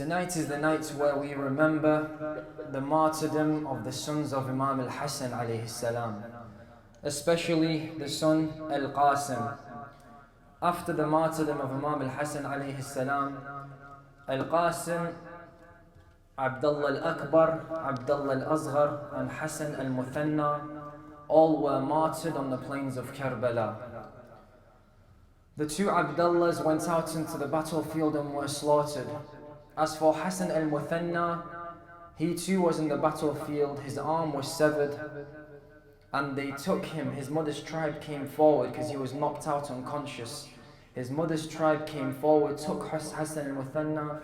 Tonight is the night where we remember the martyrdom of the sons of Imam Al-Hasan alayhi salam, especially the son Al-Qasim. After the martyrdom of Imam Al-Hasan alayhi salam, Al-Qasim, Abdullah Al-Akbar, Abdullah Al-Asghar, and Hassan Al-Muthanna all were martyred on the plains of Karbala. The two Abdullahs went out into the battlefield and were slaughtered. As for Hassan al-Muthanna, he too was in the battlefield, his arm was severed, and they took him. His mother's tribe came forward because he was knocked out unconscious. His mother's tribe came forward, took Hassan al-Muthanna,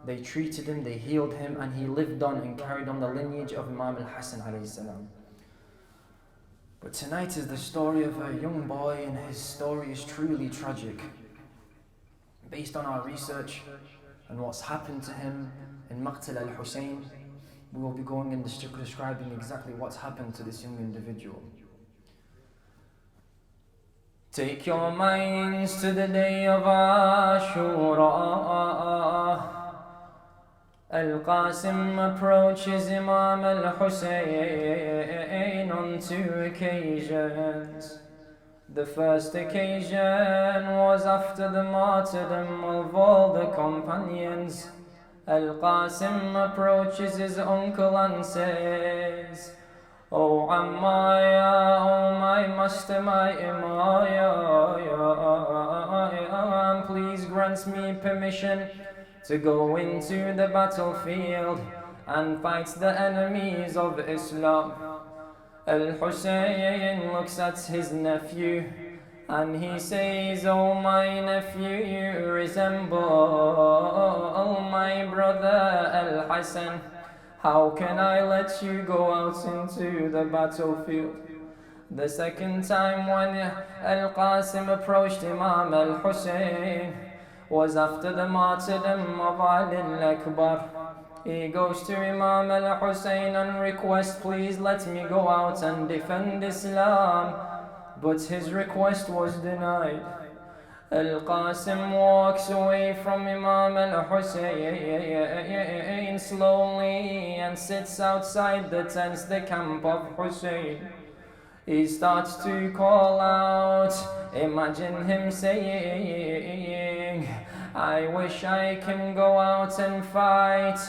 they treated him, they healed him, and he lived on and carried on the lineage of Imam al-Hasan alayhi salam. But tonight is the story of a young boy, and his story is truly tragic. Based on our research and what's happened to him in Maqtal al-Hussein, we will be going and describing exactly what's happened to this young individual. Take your minds to the day of Ashura. Al-Qasim approaches Imam al-Hussein on two occasions. The first occasion was after the martyrdom of all the companions. Al-Qasim approaches his uncle and says, "Oh Ammaya, oh my master, my Imam, please grant me permission to go into the battlefield and fight the enemies of Islam." Al-Hussein looks at his nephew and he says, "Oh my nephew, you resemble my brother Al-Hasan. How can I let you go out into the battlefield?" The second time when Al-Qasim approached Imam Al-Hussein was after the martyrdom of Ali Al-Akbar. He goes to Imam Al-Hussein and requests, "Please let me go out and defend Islam." But his request was denied. Al-Qasim walks away from Imam Al-Hussein slowly and sits outside the tents, the camp of Hussein. He starts to call out. Imagine him saying, "I wish I can go out and fight,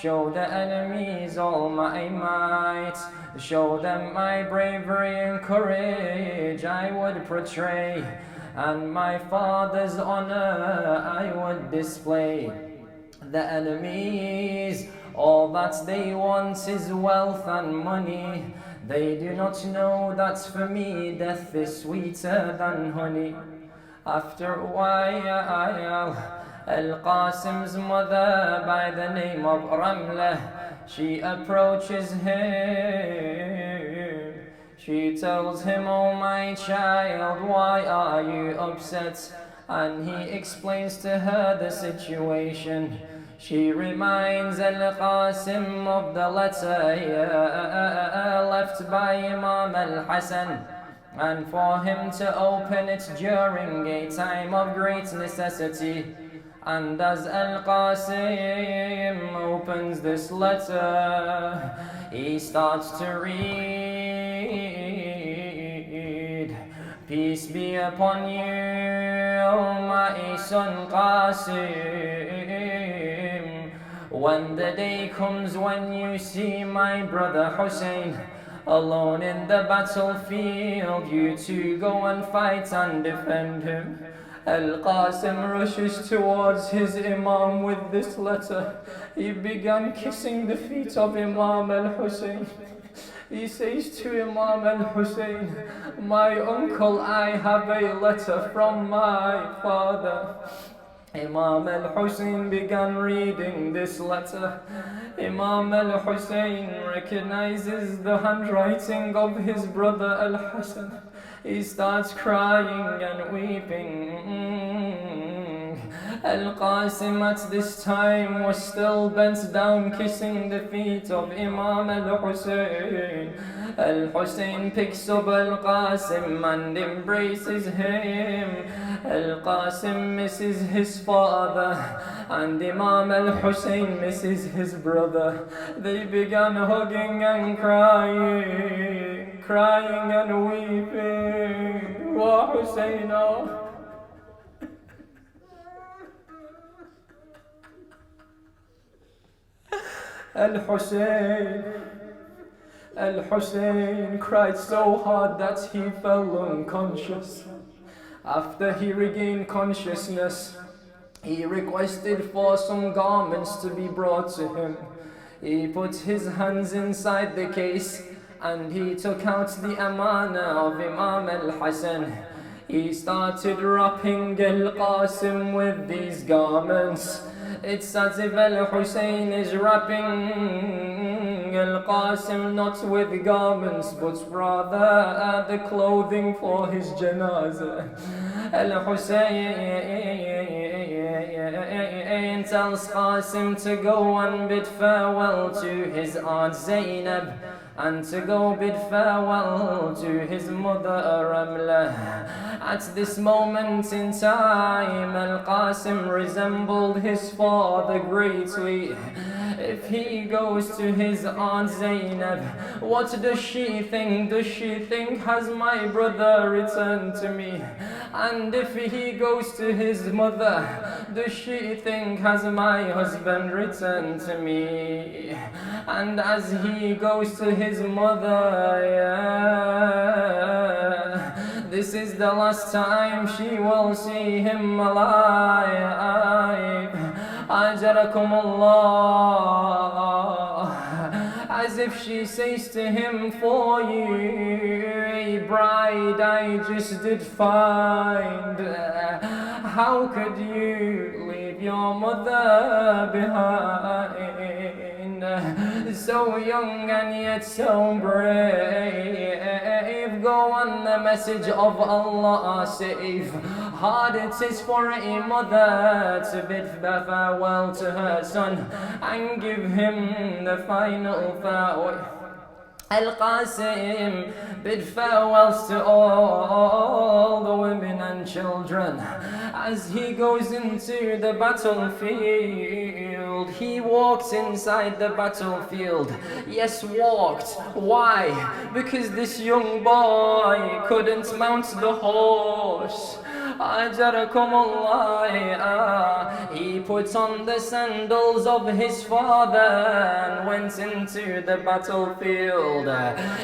show the enemies all my might, show them my bravery and courage I would portray, and my father's honor I would display. The enemies, all that they want is wealth and money. They do not know that for me death is sweeter than honey." After a while, Al-Qasim's mother by the name of Ramla, she approaches him. She tells him, "Oh my child, why are you upset?" And he explains to her the situation. She reminds Al-Qasim of the letter left by Imam Al-Hasan, and for him to open it during a time of great necessity. And as Al-Qasim opens this letter, he starts to read, "Peace be upon you, O my son Qasim. When the day comes when you see my brother Hussein alone in the battlefield, you too go and fight and defend him." Al-Qasim rushes towards his Imam with this letter. He began kissing the feet of Imam Al-Hussein. He says to Imam Al-Hussein, "My uncle, I have a letter from my father." Imam Al-Hussein began reading this letter. Imam Al-Hussein recognizes the handwriting of his brother Al-Hasan. He starts crying and weeping. Al-Qasim at this time was still bent down kissing the feet of Imam Al-Hussein. Al-Hussein picks up Al-Qasim and embraces him. Al-Qasim misses his father and Imam Al-Hussein misses his brother. They began hugging and crying and weeping. Wa Husseina. Al-Hussein cried so hard that he fell unconscious. After he regained consciousness, he requested for some garments to be brought to him. He put his hands inside the case and he took out the amana of Imam Al-Hassan. He started wrapping Al-Qasim with these garments. It's as if Al-Hussein is wrapping Al-Qasim not with garments but rather the clothing for his janazah. Al-Hussein tells Qasim to go and bid farewell to his aunt Zainab and to go bid farewell to his mother Ramla. At this moment in time, Al-Qasim resembled his father greatly. If he goes to his aunt Zainab, what does she think? Does she think, has my brother returned to me? And if he goes to his mother, does she think, has my husband returned to me? And as he goes to his mother, this is the last time she will see him alive. Ajarakum Allah. As if she says to him, for you, a bride I just did find. How could you leave your mother behind? So young and yet so brave. Go on, the message of Allah save. Hard it is for a mother to bid farewell to her son and give him the final farewell. Al-Qasim bid farewells to all the women and children. As he goes into the battlefield, he walks inside the battlefield. Yes, walked. Why? Because this young boy couldn't mount the horse. Ajarakum Allah. He put on the sandals of his father and went into the battlefield.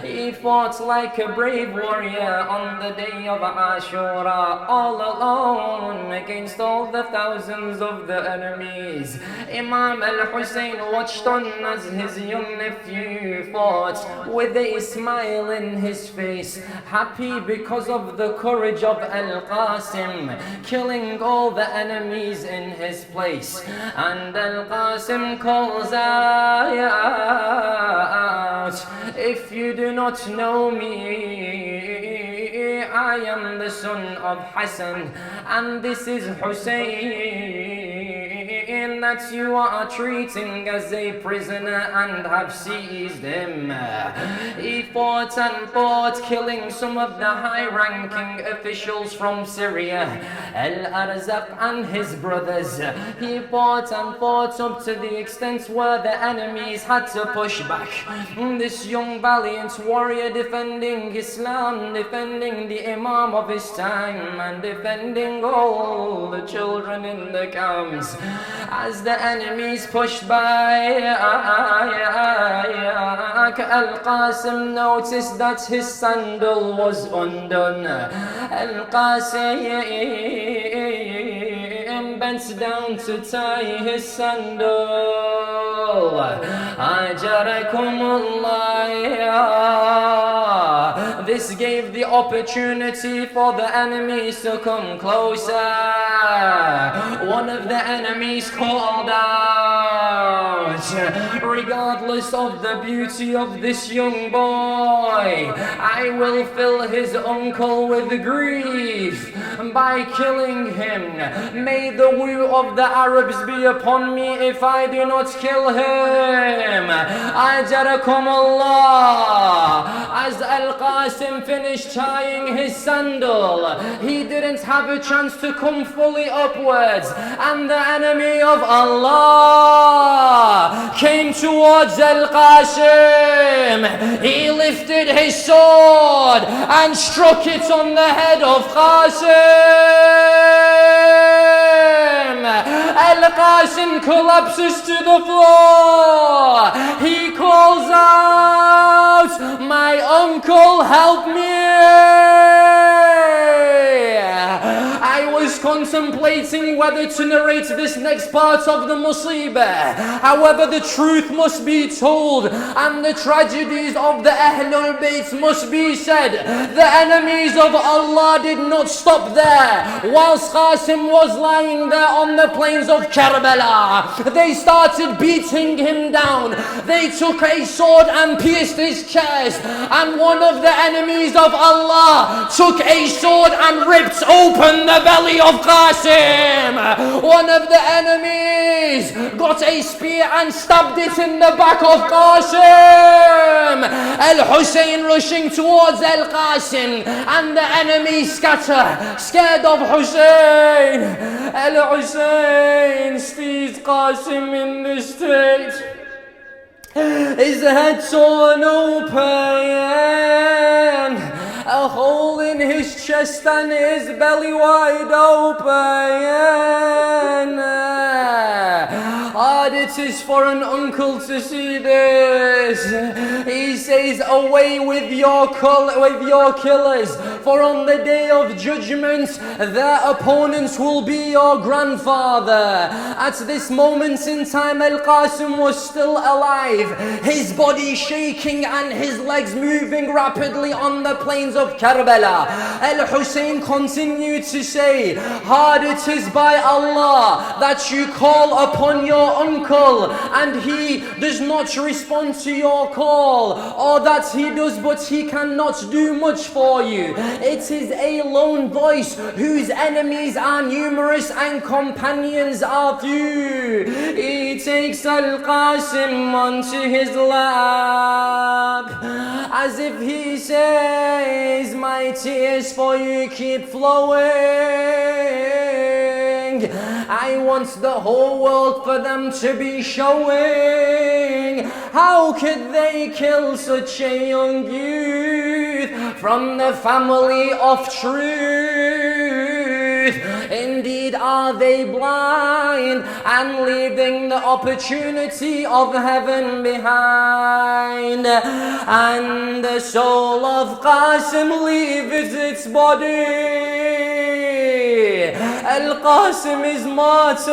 He fought like a brave warrior on the day of Ashura, all alone against all the thousands of the enemies. Imam Al-Hussein watched on as his young nephew fought with a smile in his face, happy because of the courage of Al-Qasim, killing all the enemies in his place. And Al-Qasim calls out, if you do not know me, I am the son of Hassan, and this is Hussein that you are treating as a prisoner and have seized him. He fought and fought, killing some of the high-ranking officials from Syria, Al-Arzaq and his brothers. He fought and fought up to the extent where the enemies had to push back. This young valiant warrior defending Islam, defending the Imam of his time, and defending all the children in the camps. As the enemies pushed by, Al-Qasim noticed that his sandal was undone. Al-Qasim bent down to tie his sandal. Ajarakumullah. This gave the opportunity for the enemies to come closer. One of the enemies called out, regardless of the beauty of this young boy, I will fill his uncle with grief by killing him. May the woe of the Arabs be upon me if I do not kill him. Ajarakum Allah. As Al-Qasim finished tying his sandal, he didn't have a chance to come fully upwards, and the enemy of Allah came towards Al-Qasim. He lifted his sword and struck it on the head of Qasim. Al-Qasim collapses to the floor. He calls out, "My uncle, help me!" I was contemplating whether to narrate this next part of the musibah. However, the truth must be told and the tragedies of the Ahlul Bayt must be said. The enemies of Allah did not stop there. Whilst Qasim was lying there on the plains of Karbala, they started beating him down. They took a sword and pierced his chest, and one of the enemies of Allah took a sword and ripped open the belly of Qasim. One of the enemies got a spear and stabbed it in the back of Qasim. Al-Hussein rushing towards Al-Qasim, and the enemy scatter, scared of Hussein. Al-Hussein sees Qasim in the state, his head torn open, a hole in his chest and his belly wide open. Hard it is for an uncle to see this. He says, "Away with your killers, for on the day of judgment their opponents will be your grandfather." At this moment in time, Al-Qasim was still alive, his body shaking and his legs moving rapidly on the plains of Karbala. Al-Hussein continued to say, "Hard it is by Allah that you call upon your uncle and he does not respond to your call, or that he does but he cannot do much for you. It is a lone voice whose enemies are numerous and companions are few." He takes Al-Qasim onto his lap as if he says, "My tears for you keep flowing. I want the whole world for them to be showing. How could they kill such a young youth from the family of truth? Indeed, are they blind and leaving the opportunity of heaven behind?" And the soul of Qasim leaves its body. Al-Qasim is martyred.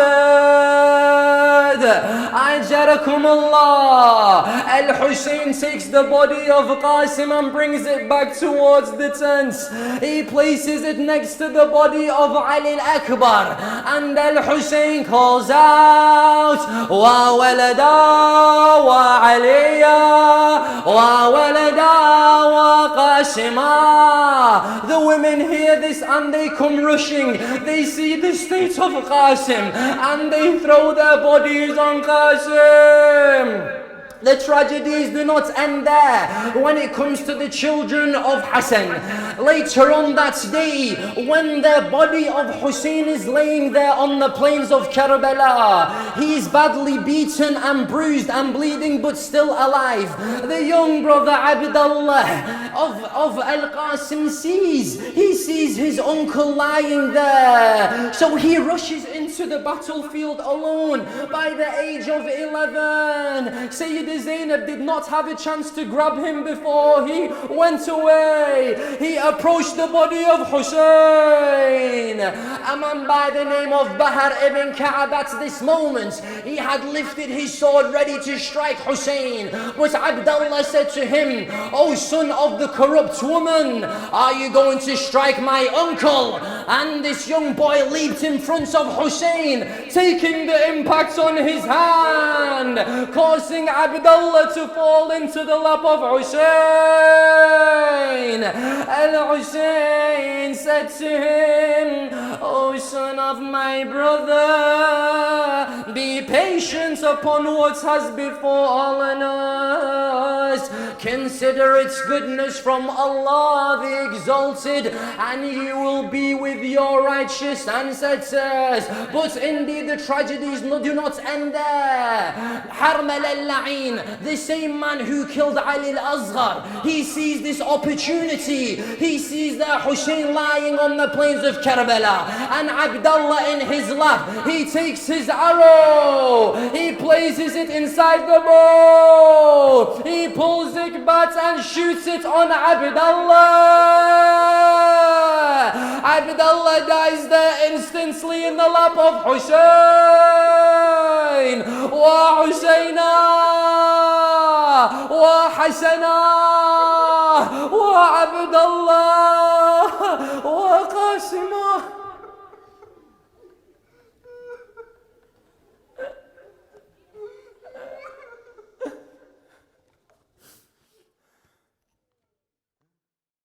Ajarakum Allah. Al-Hussein takes the body of Qasim and brings it back towards the tent. He places it next to the body of Ali al-Akbar, and Al-Hussein calls out, "Wa walada wa aliya wa walada wa Qasima." The women hear this and they come rushing. They see the state of Qasim and they throw their bodies on Qasim. The tragedies do not end there when it comes to the children of Hassan. Later on that day, when the body of Hussein is laying there on the plains of Karbala, he is badly beaten and bruised and bleeding but still alive. The young brother Abdullah of Al-Qasim sees his uncle lying there. So he rushes into the battlefield alone by the age of 11. Sayyidah Zainab did not have a chance to grab him before he went away. He approached the body of Hussein. A man by the name of Bahar ibn Ka'ab at this moment, he had lifted his sword ready to strike Hussein. But Abdullah said to him, "O son of the corrupt woman, are you going to strike my uncle?" And this young boy leaped in front of Hussein Hussein taking the impact on his hand, causing Abdullah to fall into the lap of Hussein. Al-Hussein said to him, "O son of my brother, be patient upon what has befallen us. Consider its goodness from Allah the Exalted, and you will be with your righteous ancestors." But indeed the tragedies do not end there. Harmal al-La'in, the same man who killed Ali al-Asghar, he sees this opportunity. He sees that Hussein lying on the plains of Karbala and Abdullah in his lap. He takes his arrow, he places it inside the bow, he pulls it back and shoots it on Abdullah. Abdullah dies there instantly in the lap of Hussein. Wa Husayna, wa Hasana, wa Abdullah,